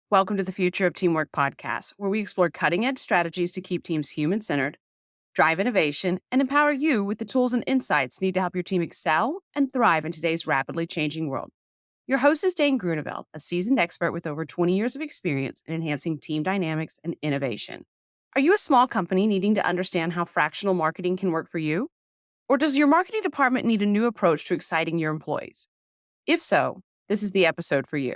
Welcome to the Future of Teamwork podcast, where we explore cutting-edge strategies to keep teams human-centered, drive innovation, and empower you with the tools and insights needed to help your team excel and thrive in today's rapidly changing world. Your host is Dane Groeneveld, a seasoned expert with over 20 years of experience in enhancing team dynamics and innovation. Are you a small company needing to understand how fractional marketing can work for you? Or does your marketing department need a new approach to exciting your employees? If so, this is the episode for you.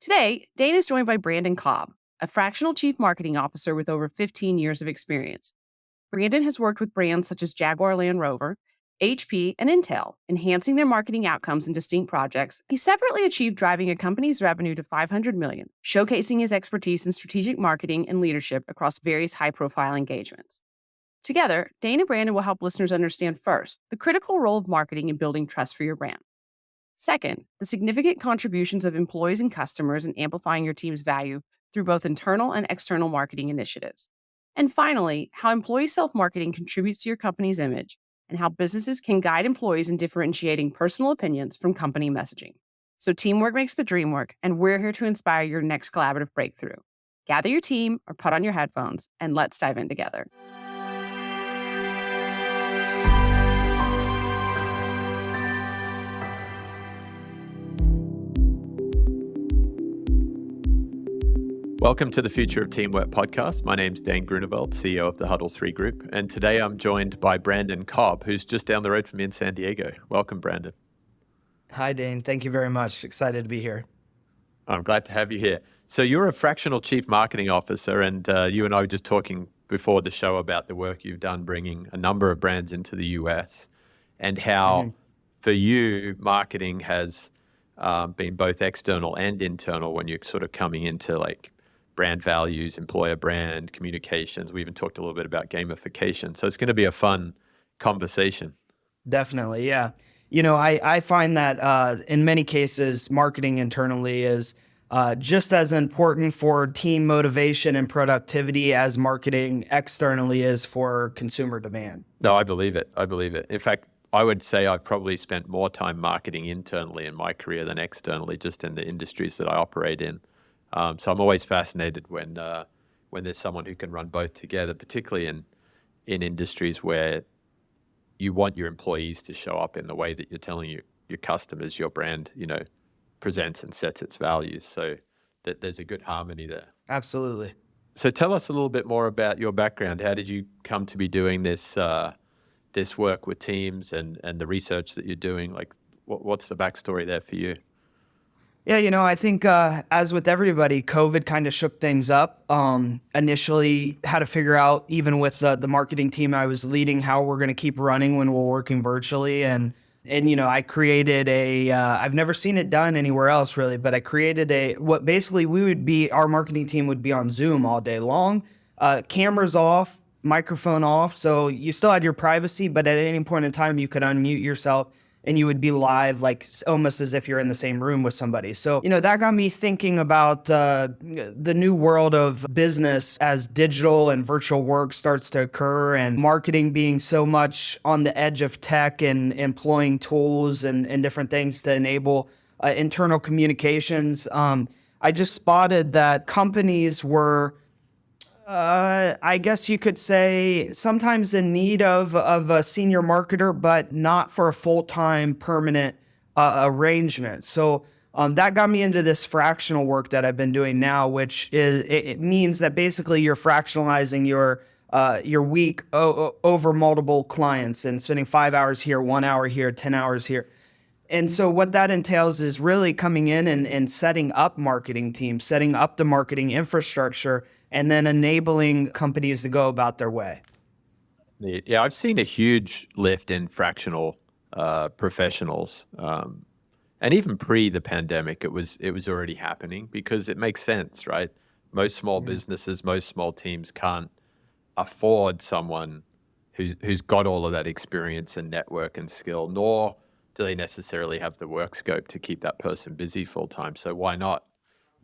Today, Dane is joined by Branden Cobb, a Fractional Chief Marketing Officer with over 15 years of experience. Branden has worked with brands such as Jaguar Land Rover, HP, and Intel, enhancing their marketing outcomes in distinct projects. He separately achieved driving a company's revenue to $500 million, showcasing his expertise in strategic marketing and leadership across various high-profile engagements. Together, Dane and Branden will help listeners understand first, the critical role of marketing in building trust for your brand. Second, the significant contributions of employees and customers in amplifying your team's value through both internal and external marketing initiatives. And finally, how employee self-marketing contributes to your company's image and how businesses can guide employees in differentiating personal opinions from company messaging. So teamwork makes the dream work, and we're here to inspire your next collaborative breakthrough. Gather your team or put on your headphones, and let's dive in together. Welcome to the Future of Teamwork podcast. My name's Dane Groeneveld, CEO of the HUDDL3 Group, and today I'm joined by Branden Cobb, who's just down the road from me in San Diego. Welcome, Branden. Hi, Dane. Thank you very much. Excited to be here. I'm glad to have you here. So you're a Fractional Chief Marketing Officer, and you and I were just talking before the show about the work you've done bringing a number of brands into the US and how for you, marketing has been both external and internal when you're sort of coming into like brand values, employer brand, communications. We even talked a little bit about gamification. So it's going to be a fun conversation. Definitely, yeah. You know, I find that in many cases, marketing internally is just as important for team motivation and productivity as marketing externally is for consumer demand. No, I believe it. In fact, I would say I've probably spent more time marketing internally in my career than externally, just in the industries that I operate in. So I'm always fascinated when there's someone who can run both together, particularly in industries where you want your employees to show up in the way that you're telling your customers your brand, presents and sets its values. So that there's a good harmony there. Absolutely. So tell us a little bit more about your background. How did you come to be doing this work with teams and the research that you're doing? Like, what's the backstory there for you? Yeah, I think as with everybody, COVID kind of shook things up. Initially had to figure out, even with the marketing team I was leading, how we're going to keep running when we're working virtually. And I created I've never seen it done anywhere else really, but I created what basically our marketing team would be on Zoom all day long, cameras off, microphone off. So you still had your privacy, but at any point in time, you could unmute yourself and you would be live, like almost as if you're in the same room with somebody. So, that got me thinking about the new world of business as digital and virtual work starts to occur, and marketing being so much on the edge of tech and employing tools and different things to enable internal communications. I just spotted that companies were I guess you could say sometimes in need of a senior marketer, but not for a full-time permanent arrangement. So that got me into this fractional work that I've been doing now, which is it means that basically you're fractionalizing your week over multiple clients and spending 5 hours here, 1 hour here, 10 hours here. And so what that entails is really coming in and setting up marketing teams, setting up the marketing infrastructure, and then enabling companies to go about their way. Yeah, I've seen a huge lift in fractional professionals. And even pre the pandemic, it was already happening because it makes sense, right? Most small businesses, most small teams can't afford someone who's got all of that experience and network and skill, nor do they necessarily have the work scope to keep that person busy full time. So why not?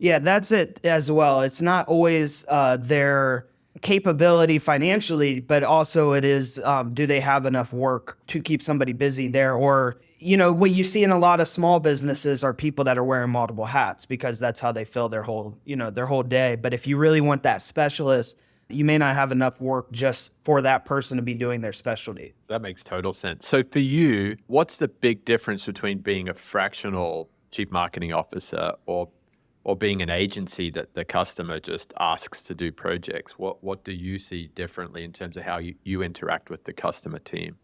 Yeah, that's it as well. It's not always their capability financially, but also it is, do they have enough work to keep somebody busy there? Or, what you see in a lot of small businesses are people that are wearing multiple hats because that's how they fill their whole day. But if you really want that specialist, you may not have enough work just for that person to be doing their specialty. That makes total sense. So for you, what's the big difference between being a fractional chief marketing officer or being an agency that the customer just asks to do projects? What do you see differently in terms of how you interact with the customer team?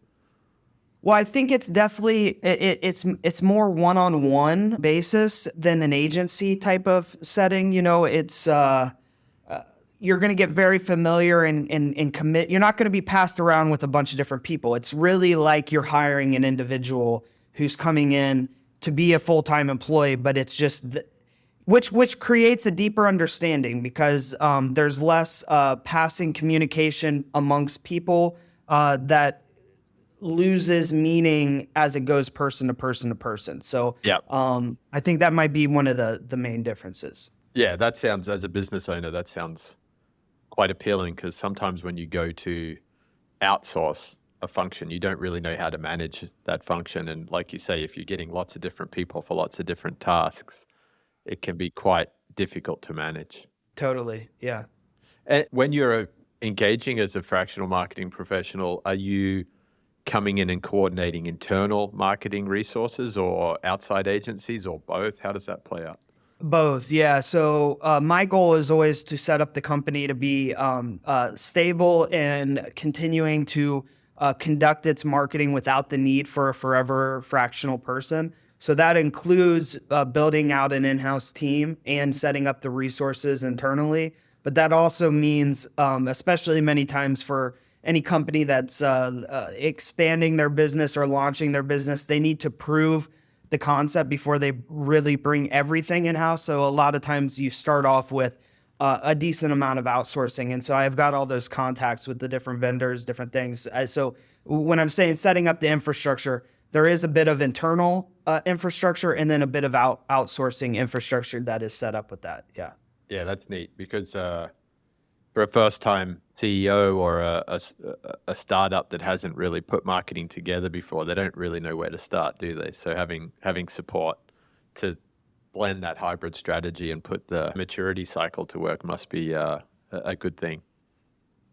Well, I think it's definitely, it's more one-on-one basis than an agency type of setting. It's, you're going to get very familiar and commit. You're not going to be passed around with a bunch of different people. It's really like you're hiring an individual who's coming in to be a full-time employee, but it's just, which creates a deeper understanding because there's less passing communication amongst people that loses meaning as it goes person to person to person. So yeah, I think that might be one of the main differences. Yeah, that sounds, as a business owner, that sounds quite appealing because sometimes when you go to outsource a function, you don't really know how to manage that function. And like you say, if you're getting lots of different people for lots of different tasks, it can be quite difficult to manage. Totally, yeah. And when you're engaging as a fractional marketing professional, are you coming in and coordinating internal marketing resources or outside agencies or both? How does that play out? Both, yeah. So my goal is always to set up the company to be stable and continuing to conduct its marketing without the need for a forever fractional person. So that includes building out an in-house team and setting up the resources internally. But that also means, especially many times for any company that's expanding their business or launching their business, they need to prove the concept before they really bring everything in-house. So a lot of times you start off with a decent amount of outsourcing. And so I've got all those contacts with the different vendors, different things. So when I'm saying setting up the infrastructure, there is a bit of internal infrastructure and then a bit of outsourcing infrastructure that is set up with that. Yeah. Yeah, that's neat because for a first-time CEO or a startup that hasn't really put marketing together before, they don't really know where to start, do they? So having support to blend that hybrid strategy and put the maturity cycle to work must be a good thing.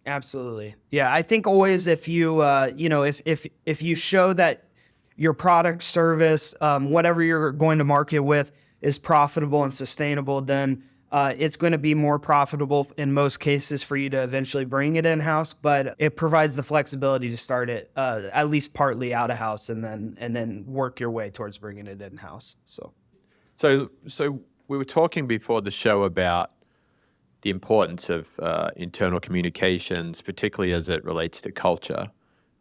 Absolutely. Yeah, I think always if you if you show that your product, service, whatever you're going to market with is profitable and sustainable, then it's going to be more profitable in most cases for you to eventually bring it in-house, but it provides the flexibility to start it at least partly out of house and then work your way towards bringing it in-house. So we were talking before the show about the importance of internal communications, particularly as it relates to culture.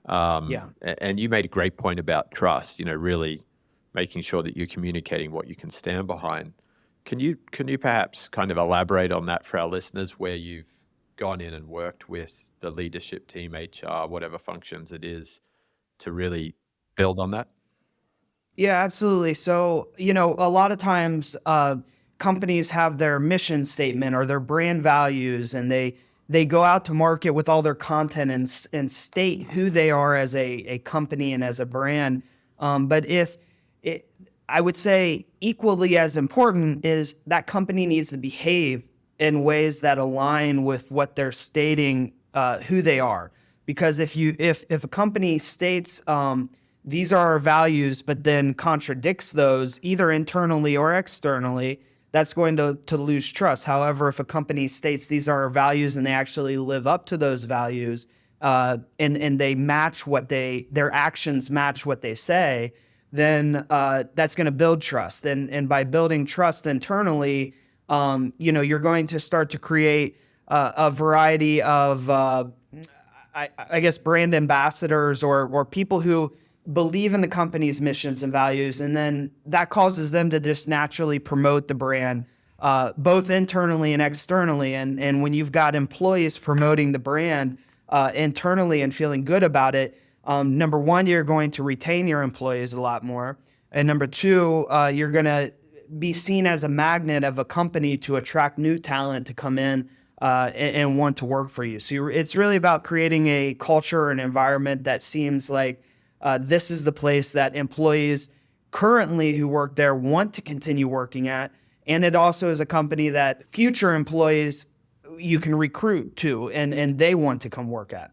And you made a great point about trust, really making sure that you're communicating what you can stand behind. Can you perhaps kind of elaborate on that for our listeners, where you've gone in and worked with the leadership team, HR, whatever functions it is, to really build on that? Yeah, absolutely. So, a lot of times companies have their mission statement or their brand values, and they go out to market with all their content and state who they are as a company and as a brand. But I would say equally as important is that company needs to behave in ways that align with what they're stating who they are. Because if a company states these are our values, but then contradicts those either internally or externally, that's going to lose trust. However, if a company states these are our values and they actually live up to those values and they match their actions match what they say, then that's going to build trust. And by building trust internally, you're going to start to create a variety of, I guess, brand ambassadors or people who believe in the company's missions and values. And then that causes them to just naturally promote the brand, both internally and externally. And when you've got employees promoting the brand internally and feeling good about it, number one, you're going to retain your employees a lot more. And number two, you're going to be seen as a magnet of a company to attract new talent to come in and want to work for you. So it's really about creating a culture or an environment that seems like this is the place that employees currently who work there want to continue working at. And it also is a company that future employees you can recruit to and they want to come work at.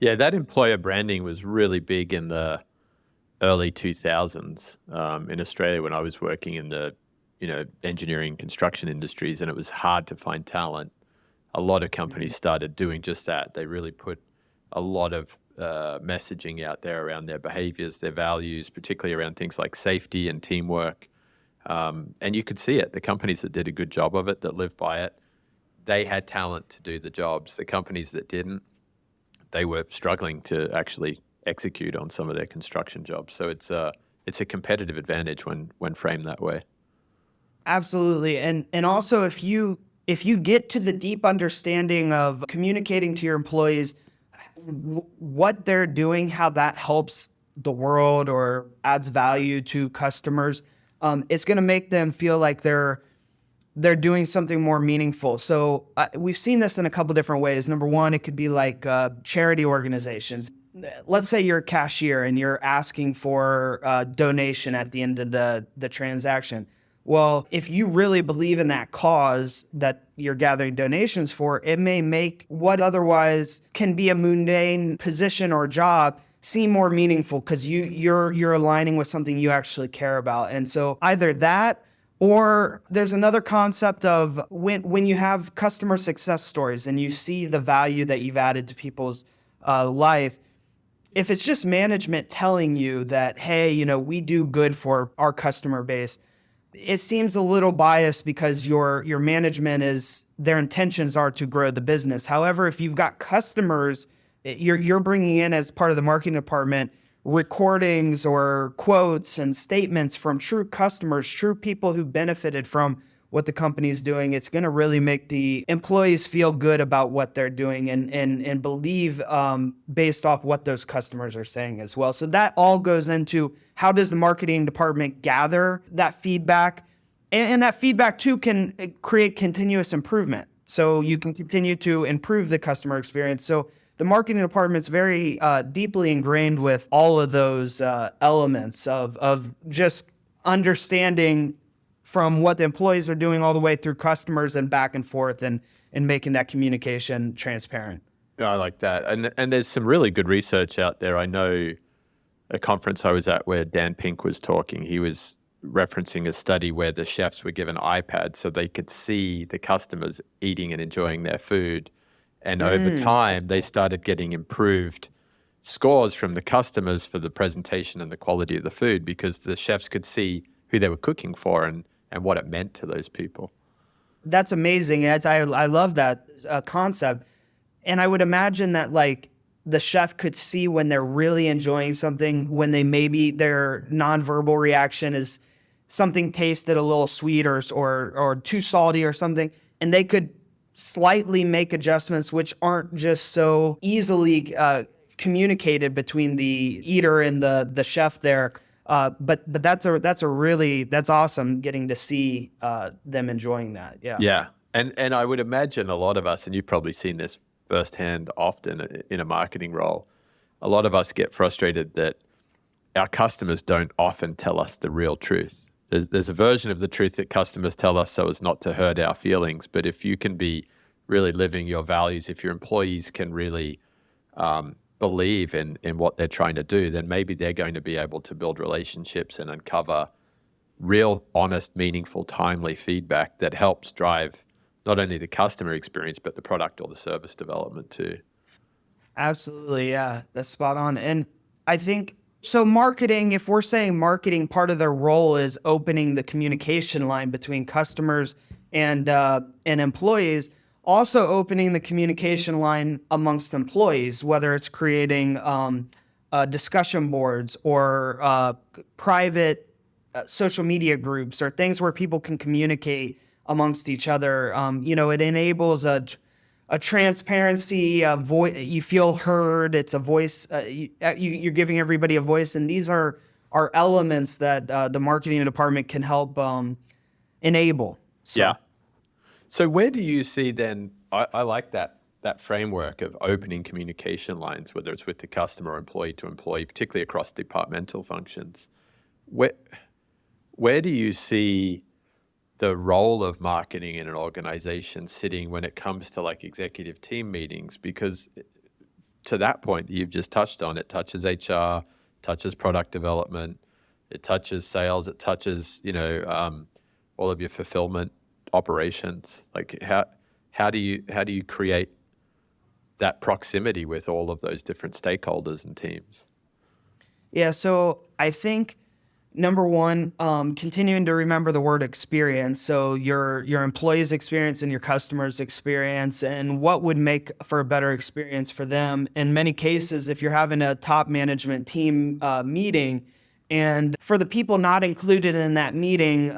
Yeah, that employer branding was really big in the early 2000s in Australia when I was working in the engineering construction industries, and it was hard to find talent. A lot of companies started doing just that. They really put a lot of messaging out there around their behaviors, their values, particularly around things like safety and teamwork. And you could see it. The companies that did a good job of it, that lived by it, they had talent to do the jobs. The companies that didn't, they were struggling to actually execute on some of their construction jobs. So it's a competitive advantage when framed that way. Absolutely. And also if you get to the deep understanding of communicating to your employees what they're doing, how that helps the world or adds value to customers, it's going to make them feel like they're doing something more meaningful. So we've seen this in a couple different ways. Number one, it could be like charity organizations. Let's say you're a cashier and you're asking for a donation at the end of the transaction. Well, if you really believe in that cause that you're gathering donations for, it may make what otherwise can be a mundane position or job seem more meaningful because you're aligning with something you actually care about. And so either that, or there's another concept of when you have customer success stories and you see the value that you've added to people's life. If it's just management telling you that, hey, we do good for our customer base, it seems a little biased because your management their intentions are to grow the business. However, if you've got customers, you're bringing in as part of the marketing department recordings or quotes and statements from true customers, true people who benefited from what the company is doing. It's going to really make the employees feel good about what they're doing and believe based off what those customers are saying as well. So that all goes into how does the marketing department gather that feedback, and that feedback too can create continuous improvement. So you can continue to improve the customer experience. So the marketing department is very deeply ingrained with all of those elements of just understanding from what the employees are doing all the way through customers and back and forth and making that communication transparent. Yeah, I like that. And there's some really good research out there. I know a conference I was at where Dan Pink was talking, he was referencing a study where the chefs were given iPads so they could see the customers eating and enjoying their food. And over time, they started getting improved scores from the customers for the presentation and the quality of the food because the chefs could see who they were cooking for and what it meant to those people. That's amazing. I love that concept. And I would imagine that like the chef could see when they're really enjoying something, when their nonverbal reaction is something tasted a little sweet or too salty or something, and they could slightly make adjustments which aren't just so easily communicated between the eater and the chef there. But that's awesome getting to see them enjoying that. Yeah. Yeah. And I would imagine a lot of us, and you've probably seen this firsthand often in a marketing role, a lot of us get frustrated that our customers don't often tell us the real truth. There's a version of the truth that customers tell us so as not to hurt our feelings. But if you can be really living your values, if your employees can really believe in what they're trying to do, then maybe they're going to be able to build relationships and uncover real, honest, meaningful, timely feedback that helps drive not only the customer experience, but the product or the service development too. Absolutely. Yeah, that's spot on. And I think so marketing, if we're saying marketing, part of their role is opening the communication line between customers and employees, also opening the communication line amongst employees, whether it's creating discussion boards or private social media groups or things where people can communicate amongst each other. It enables a transparency, a voice. You feel heard. It's a voice. You're giving everybody a voice, and these are elements that the marketing department can help enable. So. Yeah. So where do you see then, I like that framework of opening communication lines, whether it's with the customer or employee to employee, particularly across departmental functions. Where do you see the role of marketing in an organization sitting when it comes to like executive team meetings? Because to that point that you've just touched on, it touches HR, touches product development, it touches sales, it touches, all of your fulfillment operations. Like how do you create that proximity with all of those different stakeholders and teams? Yeah, so I think number one, continuing to remember the word experience. So your employees' experience and your customers' experience, and what would make for a better experience for them. In many cases, if you're having a top management team meeting, and for the people not included in that meeting,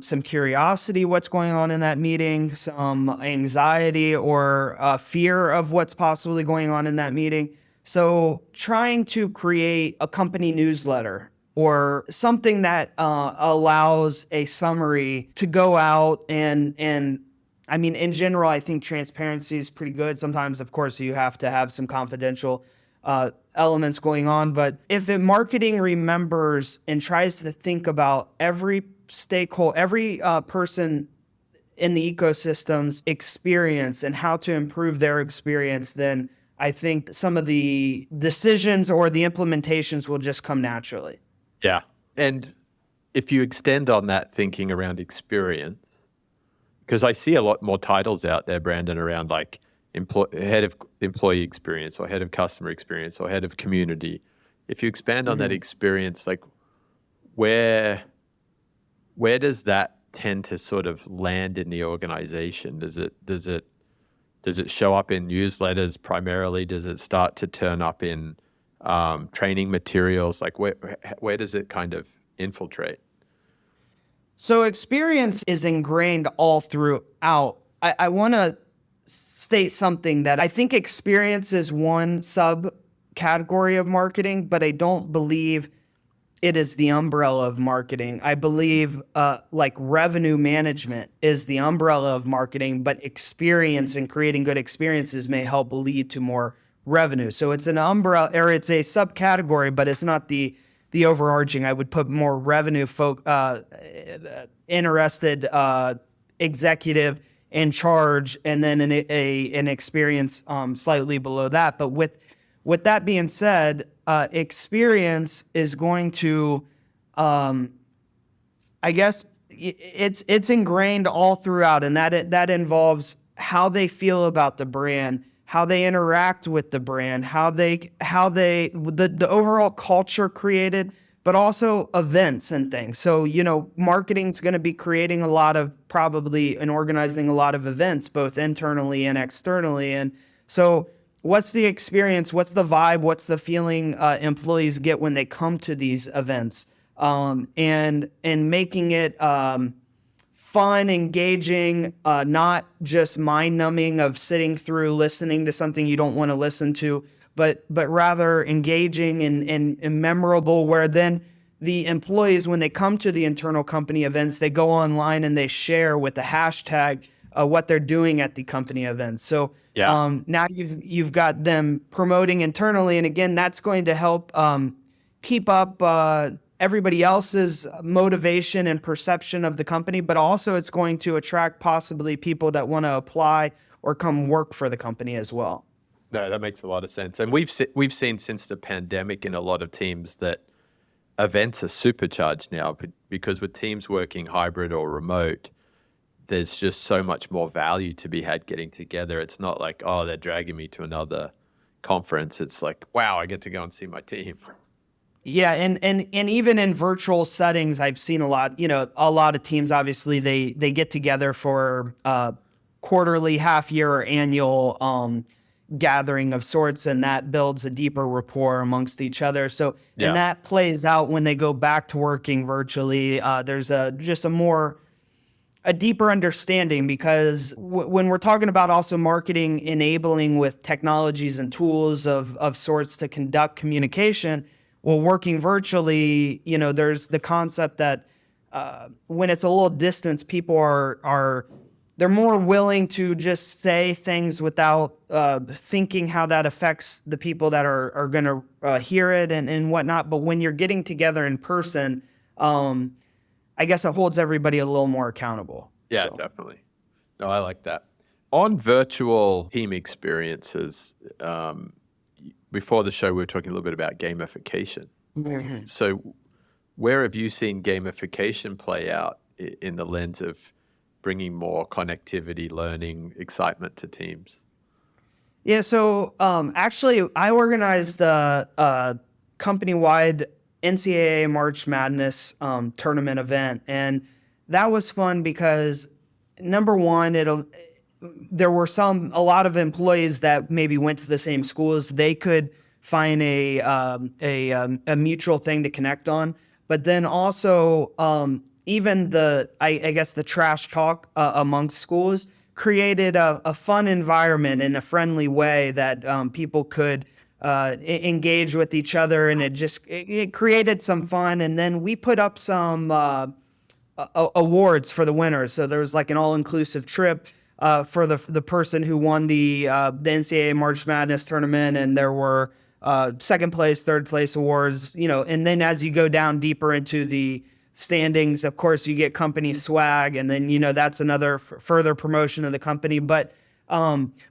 some curiosity, what's going on in that meeting, some anxiety or fear of what's possibly going on in that meeting. So trying to create a company newsletter or something that allows a summary to go out and I mean, in general, I think transparency is pretty good. Sometimes, of course, you have to have some confidential elements going on. But if marketing remembers and tries to think about every stakeholder, every person in the ecosystem's experience and how to improve their experience, then I think some of the decisions or the implementations will just come naturally. Yeah. And if you extend on that thinking around experience, because I see a lot more titles out there, Branden, around like head of employee experience or head of customer experience or head of community. If you expand on that experience, like where does that tend to sort of land in the organization? Does it show up in newsletters primarily? Does it start to turn up in training materials? Like where does it kind of infiltrate? So experience is ingrained all throughout. I want to state something that I think experience is one subcategory of marketing, but I don't believe it is the umbrella of marketing. I believe like revenue management is the umbrella of marketing, but experience and creating good experiences may help lead to more revenue. So it's an umbrella, or it's a subcategory, but it's not the overarching. I would put more revenue interested executive in charge, and then an experience slightly below that. But with that being said, experience is going to, I guess it's ingrained all throughout, and that involves how they feel about the brand, how they interact with the brand, the overall culture created, but also events and things. So, marketing's going to be creating a lot of probably and organizing a lot of events, both internally and externally. And so what's the experience? What's the vibe? What's the feeling employees get when they come to these events? And making it fun, engaging, not just mind-numbing of sitting through listening to something you don't want to listen to, but rather engaging and memorable, where then the employees, when they come to the internal company events, they go online and they share with the hashtag what they're doing at the company events. So now you've got them promoting internally, and again, that's going to help keep up everybody else's motivation and perception of the company, but also it's going to attract possibly people that want to apply or come work for the company as well. No, that makes a lot of sense. And we've seen since the pandemic in a lot of teams that events are supercharged now, because with teams working hybrid or remote, there's just so much more value to be had getting together. It's not like, oh, they're dragging me to another conference. It's like, wow, I get to go and see my team. Yeah, and even in virtual settings, I've seen a lot of teams, obviously, they get together for quarterly, half year, or annual gathering of sorts, and that builds a deeper rapport amongst each other. So, and that plays out when they go back to working virtually. There's a deeper understanding, because when we're talking about also marketing enabling with technologies and tools of sorts to conduct communication, well, working virtually, there's the concept that when it's a little distance, people are they're more willing to just say things without thinking how that affects the people that are going to hear it and whatnot. But when you're getting together in person, I guess it holds everybody a little more accountable. Yeah, So. definitely. No, I like that. On virtual team experiences, before the show, we were talking a little bit about gamification. Mm-hmm. So where have you seen gamification play out in the lens of bringing more connectivity, learning, excitement to teams? Yeah, so actually, I organized the company-wide NCAA March Madness tournament event, and that was fun because number one, there were a lot of employees that maybe went to the same schools. They could find a mutual thing to connect on, but then also even I guess the trash talk amongst schools created a fun environment in a friendly way that people could engage with each other, and it created some fun. And then we put up some awards for the winners. So there was like an all-inclusive trip for the person who won the NCAA March Madness tournament, and there were second place, third place awards. And then as you go down deeper into the standings, of course, you get company swag, and then that's another further promotion of the company. But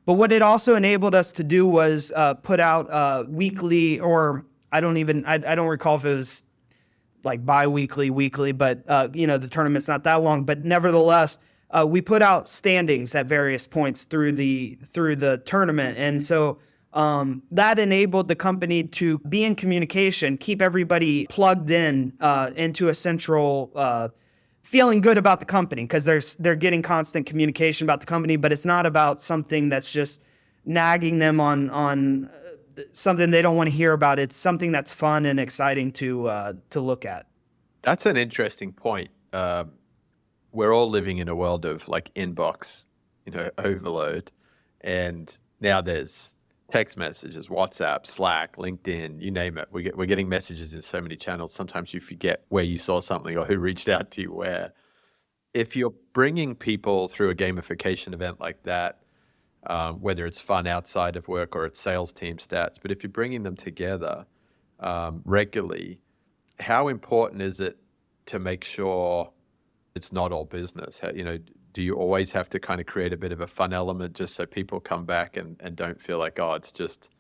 what it also enabled us to do was put out weekly, or I don't recall if it was like bi-weekly, weekly, but the tournament's not that long. But nevertheless, we put out standings at various points through the tournament, and so that enabled the company to be in communication, keep everybody plugged in into a central feeling good about the company, because they're getting constant communication about the company, but it's not about something that's just nagging them on something they don't want to hear about. It's something that's fun and exciting to look at. That's an interesting point. We're all living in a world of like inbox, overload, and now there's text messages, WhatsApp, Slack, LinkedIn, you name it. We're getting messages in so many channels. Sometimes you forget where you saw something or who reached out to you where. If you're bringing people through a gamification event like that, whether it's fun outside of work or it's sales team stats, but if you're bringing them together regularly, how important is it to make sure it's not all business? Do you always have to kind of create a bit of a fun element just so people come back and don't feel like, oh, it's just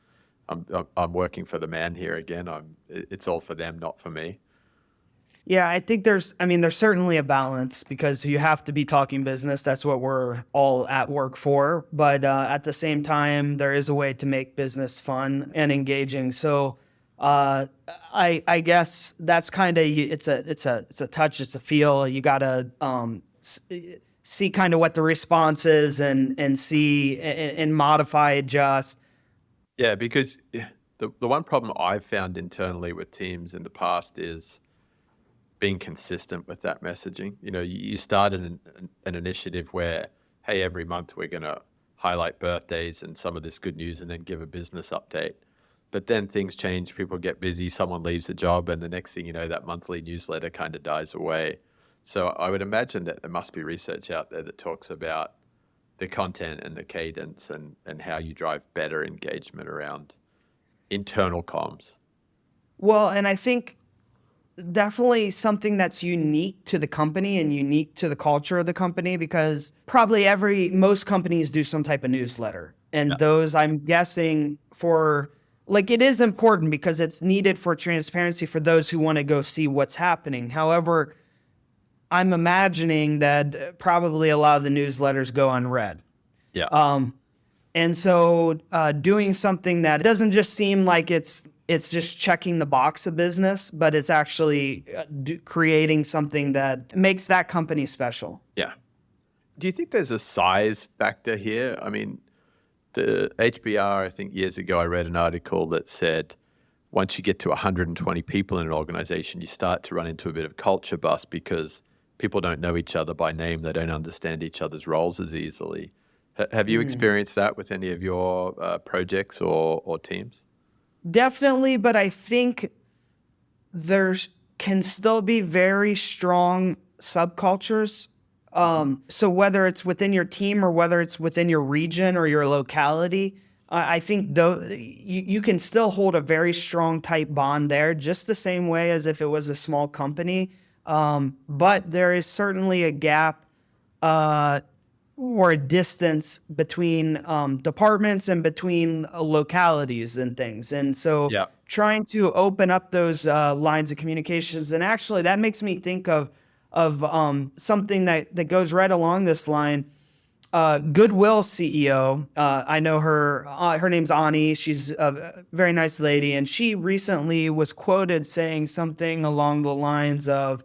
I'm working for the man here again. It's all for them, not for me. Yeah, I think there's certainly a balance, because you have to be talking business. That's what we're all at work for. But at the same time, there is a way to make business fun and engaging. So I guess that's kind of, it's a touch, it's a feel. You gotta see kind of what the response is and see and modify, adjust. Yeah, because the one problem I've found internally with teams in the past is being consistent with that messaging. You started an initiative where, hey, every month we're going to highlight birthdays and some of this good news and then give a business update. But then things change, people get busy, someone leaves a job, and the next thing you know, that monthly newsletter kind of dies away. So I would imagine that there must be research out there that talks about the content and the cadence and how you drive better engagement around internal comms. Well, and I think definitely something that's unique to the company and unique to the culture of the company, because probably most companies do some type of newsletter, and those, I'm guessing, it is important because it's needed for transparency for those who want to go see what's happening. However, I'm imagining that probably a lot of the newsletters go unread. Yeah. And so doing something that doesn't just seem like it's just checking the box of business, but it's actually creating something that makes that company special. Yeah. Do you think there's a size factor here? I mean, the HBR, I think years ago, I read an article that said once you get to 120 people in an organization, you start to run into a bit of culture bust because people don't know each other by name. They don't understand each other's roles as easily. Have you experienced that with any of your projects or teams? Definitely, but I think can still be very strong subcultures So whether it's within your team or whether it's within your region or your locality, I think though you can still hold a very strong, tight bond there, just the same way as if it was a small company. But there is certainly a gap or a distance between departments and between localities and things. And so trying to open up those lines of communications. And actually that makes me think of something that goes right along this line. Goodwill CEO, I know her name's Ani. She's a very nice lady. And she recently was quoted saying something along the lines of,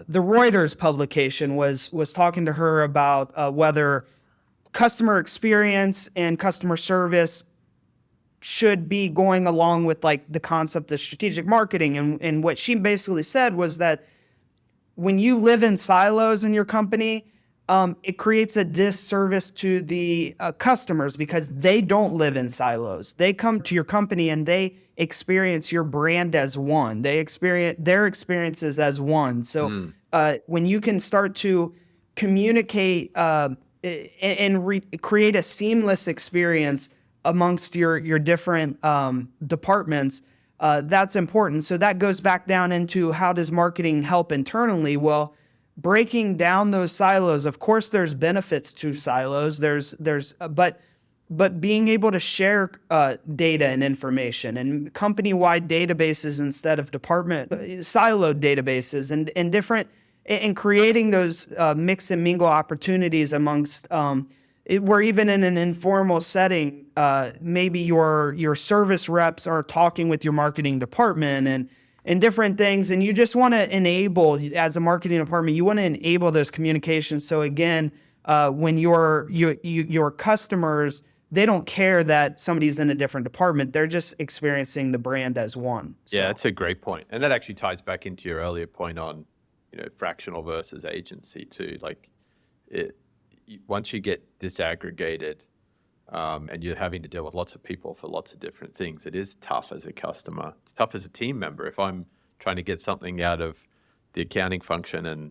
the Reuters publication was talking to her about whether customer experience and customer service should be going along with like the concept of strategic marketing. And what she basically said was that when you live in silos in your company, it creates a disservice to the customers because they don't live in silos. They come to your company and they experience your brand as one. They experience their experiences as one. So when you can start to communicate and create a seamless experience amongst your different departments, that's important. So that goes back down into how does marketing help internally? Well, breaking down those silos, of course, there's benefits to silos. But being able to share data and information and company-wide databases instead of department siloed databases and different and creating those mix and mingle opportunities amongst where even in an informal setting, maybe your service reps are talking with your marketing department and different things. And you just want to enable, as a marketing department, you want to enable those communications. So again, when your customers, they don't care that somebody's in a different department. They're just experiencing the brand as one. So. Yeah, that's a great point. And that actually ties back into your earlier point on, fractional versus agency too. Like once you get disaggregated and you're having to deal with lots of people for lots of different things, it is tough as a customer. It's tough as a team member. If I'm trying to get something out of the accounting function and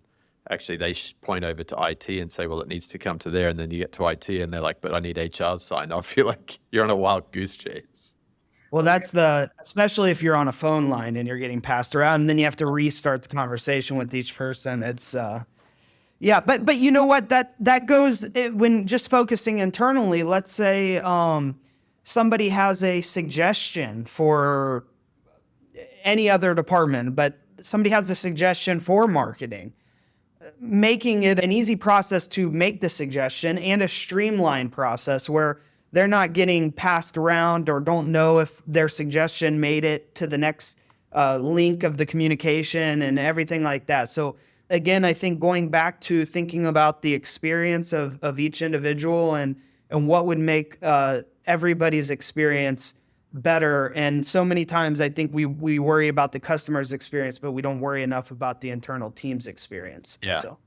actually they point over to IT and say, well, it needs to come to there. And then you get to IT and they're like, but I need HR's sign off. You're like, you're on a wild goose chase. Well, especially if you're on a phone line and you're getting passed around and then you have to restart the conversation with each person. It's, yeah, but you know what, that goes when just focusing internally. Let's say somebody has a suggestion for any other department, but somebody has a suggestion for marketing. Making it an easy process to make the suggestion and a streamlined process where they're not getting passed around or don't know if their suggestion made it to the next link of the communication and everything like that. So again, I think going back to thinking about the experience of each individual and what would make everybody's experience better. And so many times I think we worry about the customer's experience, but we don't worry enough about the internal team's experience. Yeah, so.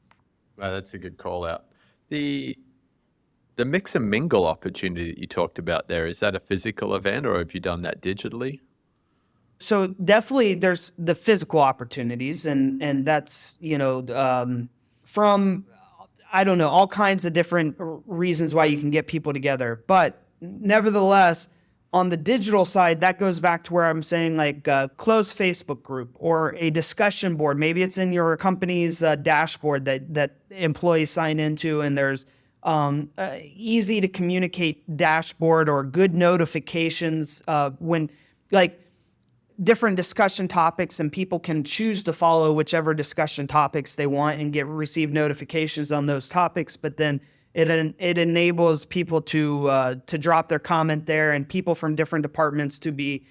Well, that's a good call out. The mix and mingle opportunity that you talked about there, is that a physical event or have you done that digitally? So definitely there's the physical opportunities and that's, from, I don't know, all kinds of different reasons why you can get people together. But nevertheless, on the digital side, that goes back to where I'm saying like a closed Facebook group or a discussion board. Maybe it's in your company's dashboard that employees sign into and there's easy to communicate dashboard or good notifications when like different discussion topics and people can choose to follow whichever discussion topics they want and receive notifications on those topics. But then it enables people to drop their comment there and people from different departments to be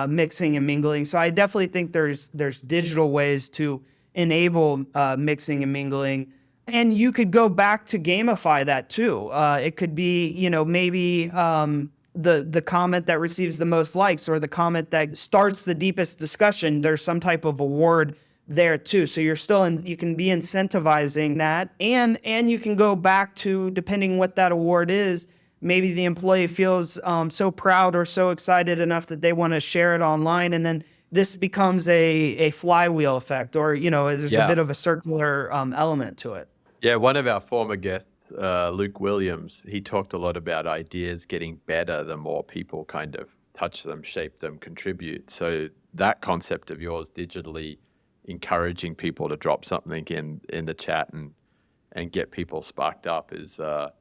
mixing and mingling. So I definitely think there's digital ways to enable mixing and mingling. And you could go back to gamify that too. It could be, maybe the comment that receives the most likes or the comment that starts the deepest discussion. There's some type of award there too. So you're still you can be incentivizing that. And you can go back to, depending what that award is, maybe the employee feels so proud or so excited enough that they want to share it online. And then this becomes a flywheel effect or, there's a bit of a circular element to it. Yeah, one of our former guests, Luke Williams, he talked a lot about ideas getting better the more people kind of touch them, shape them, contribute. So that concept of yours, digitally encouraging people to drop something in the chat and get people sparked up, is a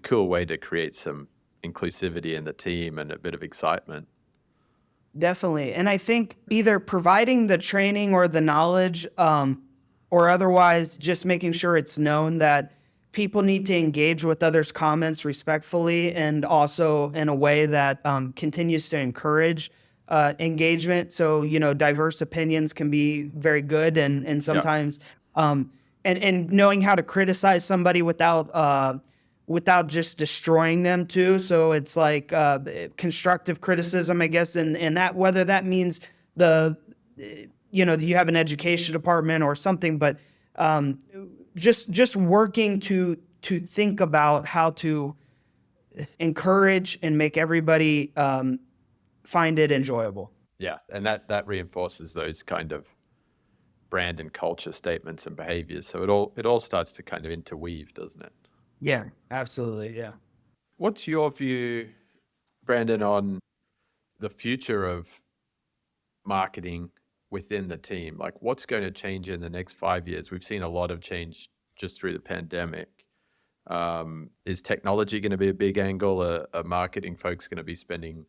cool way to create some inclusivity in the team and a bit of excitement. Definitely. And I think either providing the training or the knowledge, or otherwise just making sure it's known that people need to engage with others' comments respectfully and also in a way that continues to encourage engagement. So, diverse opinions can be very good, and sometimes and knowing how to criticize somebody without just destroying them too. So it's like constructive criticism, I guess, and that, whether that means you have an education department or something, but just working to think about how to encourage and make everybody find it enjoyable. Yeah, and that reinforces those kind of brand and culture statements and behaviors. So it all starts to kind of interweave, doesn't it? Yeah, absolutely. Yeah. What's your view, Branden, on the future of marketing within the team? Like, what's going to change in the next 5 years? We've seen a lot of change just through the pandemic. Is technology going to be a big angle? Are marketing folks going to be spending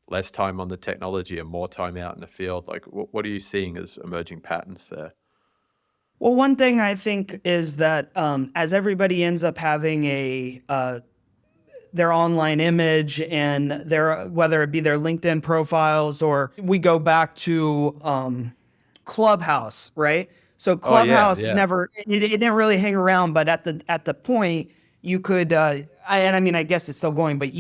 less time on the technology and more time out in the field? Like, what are you seeing as emerging patterns there? Well, one thing I think is that as everybody ends up having their online image and whether it be their LinkedIn profiles, or we go back to Clubhouse, right? So Clubhouse never, it didn't really hang around, but at the point you could, I mean, I guess it's still going, but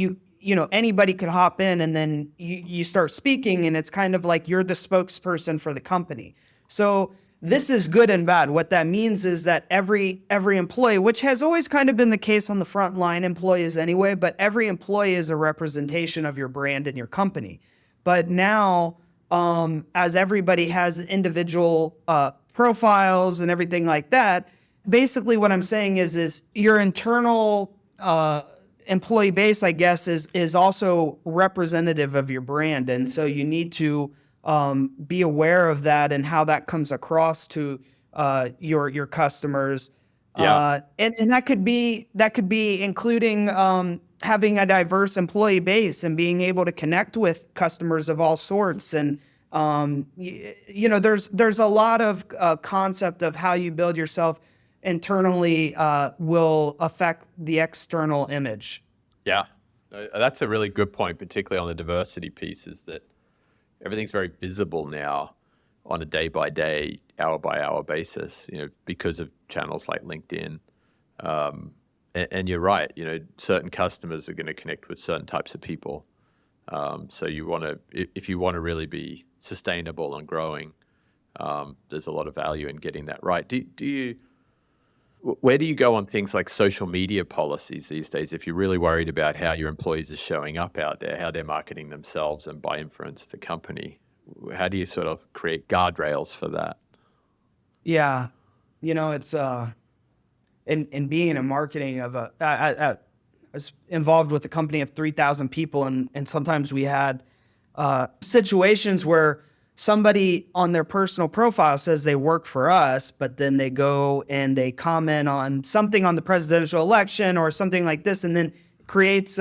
anybody could hop in and then you start speaking, and it's kind of like you're the spokesperson for the company. So this is good and bad. What that means is that every employee, which has always kind of been the case on the front line employees anyway, but every employee is a representation of your brand and your company. But now, as everybody has individual profiles and everything like that, basically what I'm saying is your internal employee base, I guess, is also representative of your brand. And so you need to be aware of that and how that comes across to your customers. Yeah. And that could be including having a diverse employee base and being able to connect with customers of all sorts. And there's a lot of concept of how you build yourself internally will affect the external image. Yeah, that's a really good point, particularly on the diversity piece, is that everything's very visible now on a day-by-day, hour-by-hour basis, because of channels like LinkedIn. And you're right, certain customers are going to connect with certain types of people. So if you want to really be sustainable and growing, there's a lot of value in getting that right. Where do you go on things like social media policies these days if you're really worried about how your employees are showing up out there, how they're marketing themselves and by inference the company? How do you sort of create guardrails for that? Yeah, it's in being in marketing of I was involved with a company of 3,000 people, and sometimes we had situations where somebody on their personal profile says they work for us, but then they go and they comment on something on the presidential election or something like this, and then creates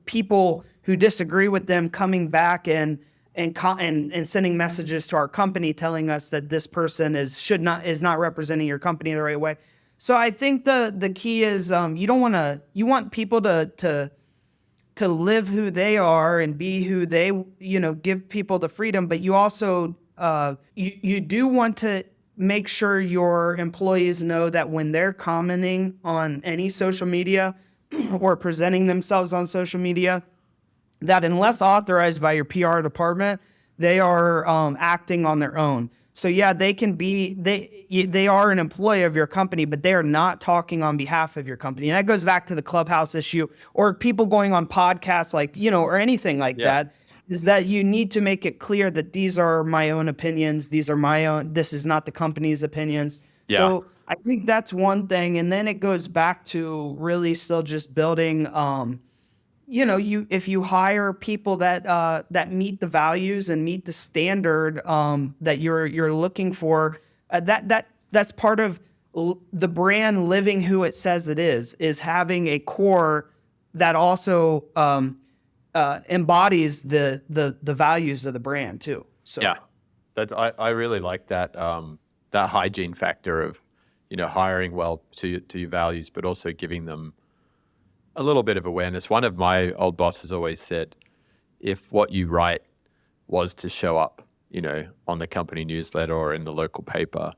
people who disagree with them coming back and sending messages to our company telling us that this person is not representing your company the right way. So I think the key is you want people to live who they are and be who they, give people the freedom, but you also, you do want to make sure your employees know that when they're commenting on any social media or presenting themselves on social media, that unless authorized by your PR department, they are acting on their own. So yeah, they are an employee of your company, but they are not talking on behalf of your company. And that goes back to the Clubhouse issue, or people going on podcasts or anything like that, is that you need to make it clear that these are my own opinions. This is not the company's opinions. Yeah. So I think that's one thing. And then it goes back to really still just building, if you hire people that meet the values and meet the standard that you're looking for, that's part of the brand living who it says it is having a core that also embodies the values of the brand too. So Yeah. I really like that that hygiene factor of, hiring well to your values, but also giving them a little bit of awareness. One of my old bosses always said, if what you write was to show up, on the company newsletter or in the local paper,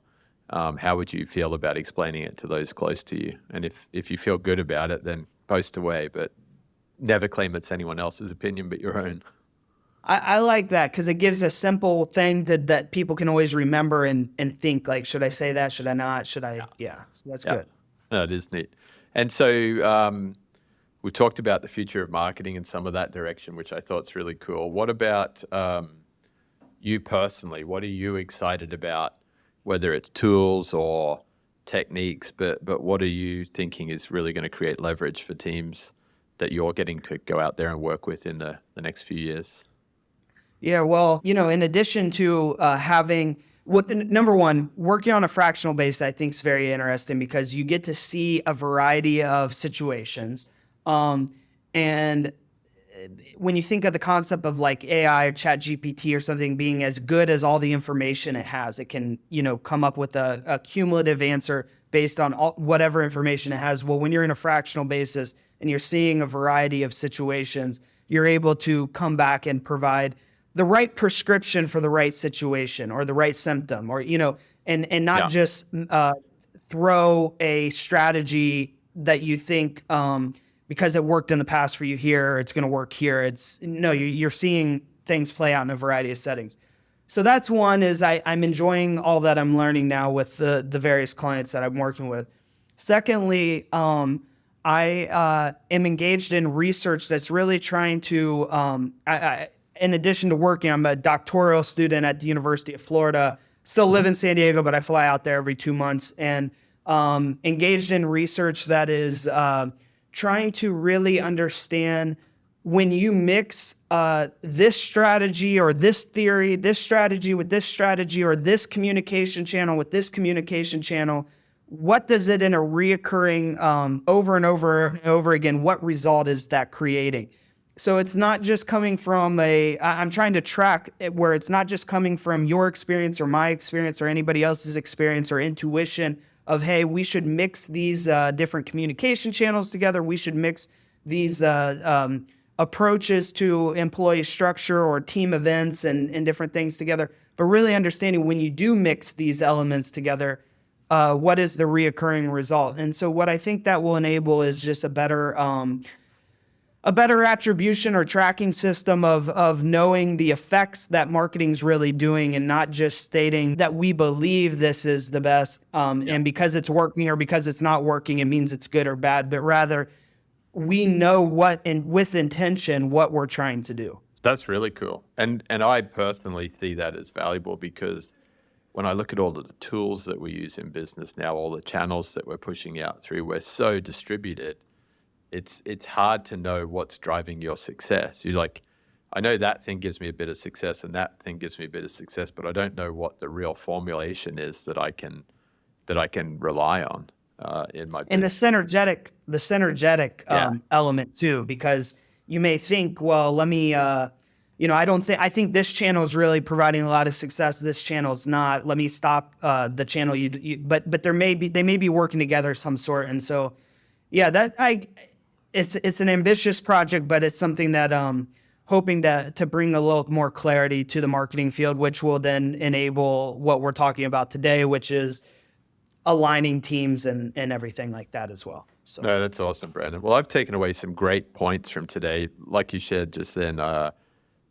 how would you feel about explaining it to those close to you? And if you feel good about it, then post away, but never claim it's anyone else's opinion but your own. I like that because it gives a simple thing that people can always remember and think like, should I say that? Should I not? Should I? Yeah. So that's good. No, it is neat. And so we talked about the future of marketing and some of that direction, which I thought is really cool. What about you personally? What are you excited about, whether it's tools or techniques, but what are you thinking is really going to create leverage for teams that you're getting to go out there and work with in the next few years? Yeah, well, in addition to number one, working on a fractional base, I think is very interesting because you get to see a variety of situations. And when you think of the concept of like AI or chat GPT or something being as good as all the information it has, it can, come up with a cumulative answer based on whatever information it has. Well, when you're in a fractional basis and you're seeing a variety of situations, you're able to come back and provide the right prescription for the right situation or the right symptom, or and not just throw a strategy that you think because it worked in the past for you here, it's going to work here. You're seeing things play out in a variety of settings. So that's one, is I'm enjoying all that I'm learning now with the various clients that I'm working with. Secondly, I am engaged in research that's really trying to in addition to working, I'm a doctoral student at the University of Florida, still live in San Diego, but I fly out there every 2 months, and engaged in research that is trying to really understand when you mix this strategy or this theory, this strategy with this strategy, or this communication channel with this communication channel, what does it in a reoccurring over and over and over again, what result is that creating? So it's not just coming from I'm trying to track it where it's not just coming from your experience or my experience or anybody else's experience or intuition of, hey, we should mix these different communication channels together. We should mix these approaches to employee structure or team events and different things together. But really understanding when you do mix these elements together, what is the reoccurring result? And so what I think that will enable is just a better attribution or tracking system of knowing the effects that marketing's really doing, and not just stating that we believe this is the best and because it's working or because it's not working, it means it's good or bad, but rather we know with intention what we're trying to do. That's really cool. And I personally see that as valuable because when I look at all of the tools that we use in business now, all the channels that we're pushing out through, we're so distributed. It's hard to know what's driving your success. You're like, I know that thing gives me a bit of success and that thing gives me a bit of success, but I don't know what the real formulation is that I can rely on in my business. And the synergetic element too, because you may think, well, let me I think this channel is really providing a lot of success. This channel is not. Let me stop the channel. But they may be working together of some sort. And so, it's an ambitious project, but it's something that hoping to bring a little more clarity to the marketing field, which will then enable what we're talking about today, which is aligning teams and everything like that as well. So no, that's awesome, Branden. Well, I've taken away some great points from today. Like you shared just then,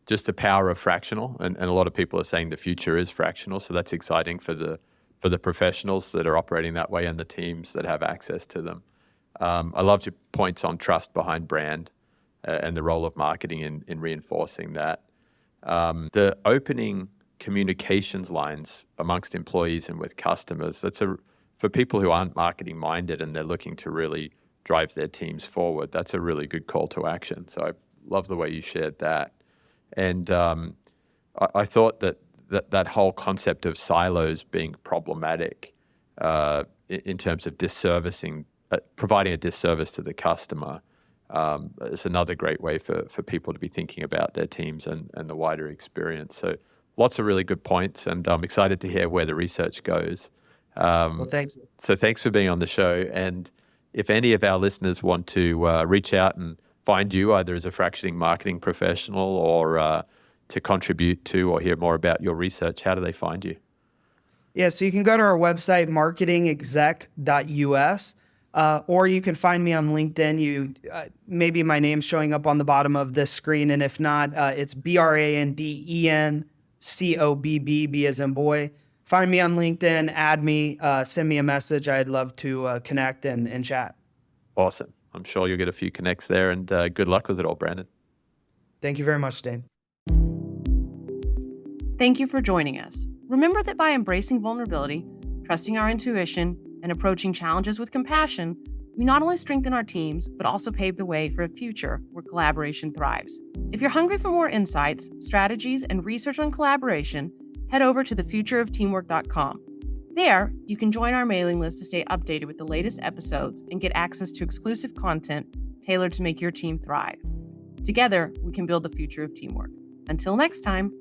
just the power of fractional, and a lot of people are saying the future is fractional. So that's exciting for the professionals that are operating that way and the teams that have access to them. I loved your points on trust behind brand and the role of marketing in reinforcing that. The opening communications lines amongst employees and with customers, that's a for people who aren't marketing minded and they're looking to really drive their teams forward, that's a really good call to action. So I love the way you shared that. And I thought that whole concept of silos being problematic in terms of disservicing, providing a disservice to the customer, is another great way for people to be thinking about their teams and the wider experience. So lots of really good points, and I'm excited to hear where the research goes. Well, thanks. So thanks for being on the show. And if any of our listeners want to reach out and find you either as a fractioning marketing professional or to contribute to or hear more about your research, how do they find you? Yeah, so you can go to our website, marketingexec.us, or you can find me on LinkedIn. Maybe my name's showing up on the bottom of this screen, and if not, it's Brandencobb, B as in boy. Find me on LinkedIn, add me, send me a message. I'd love to connect and chat. Awesome. I'm sure you'll get a few connects there, and good luck with it all, Branden. Thank you very much, Dane. Thank you for joining us. Remember that by embracing vulnerability, trusting our intuition, and approaching challenges with compassion, we not only strengthen our teams, but also pave the way for a future where collaboration thrives. If you're hungry for more insights, strategies, and research on collaboration, head over to thefutureofteamwork.com. There, you can join our mailing list to stay updated with the latest episodes and get access to exclusive content tailored to make your team thrive. Together, we can build the future of teamwork. Until next time.